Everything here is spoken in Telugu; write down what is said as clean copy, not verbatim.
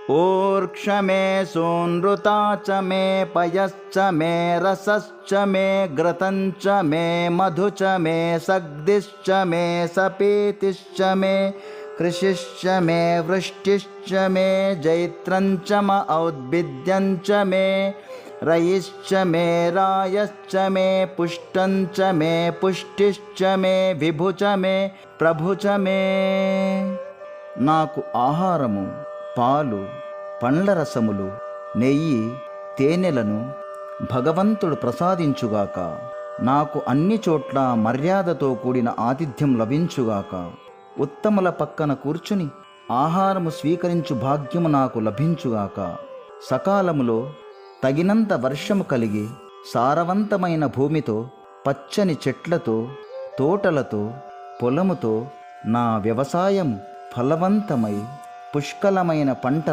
ऊर्क्ष मे सूनृता च मे पयश्च मे रसश्च मे घृतञ्च मे मधु च मे सग्धिश्च मे सपीतिश्च मे कृषिश्च मे वृष्टिश्च मे जैत्रञ्च म औद्भिद्यञ्च मे रयिश्च मे रायश्च मे पुष्टञ्च मे पुष्टिश्च मे विभु च मे ప్రభు చ మే. నాకు ఆహారము, పాలు, పండ్ల రసములు, నెయ్యి, తేనెలను భగవంతుడు ప్రసాదించుగాక. నాకు అన్ని చోట్ల మర్యాదతో కూడిన ఆతిథ్యం లభించుగాక. ఉత్తముల పక్కన కూర్చుని ఆహారము స్వీకరించు భాగ్యము నాకు లభించుగాక. సకాలములో తగినంత వర్షము కలిగి సారవంతమైన భూమితో, పచ్చని చెట్లతో, తోటలతో, పొలముతో నా వ్యవసాయం ఫలవంతమై పుష్కలమైన పంట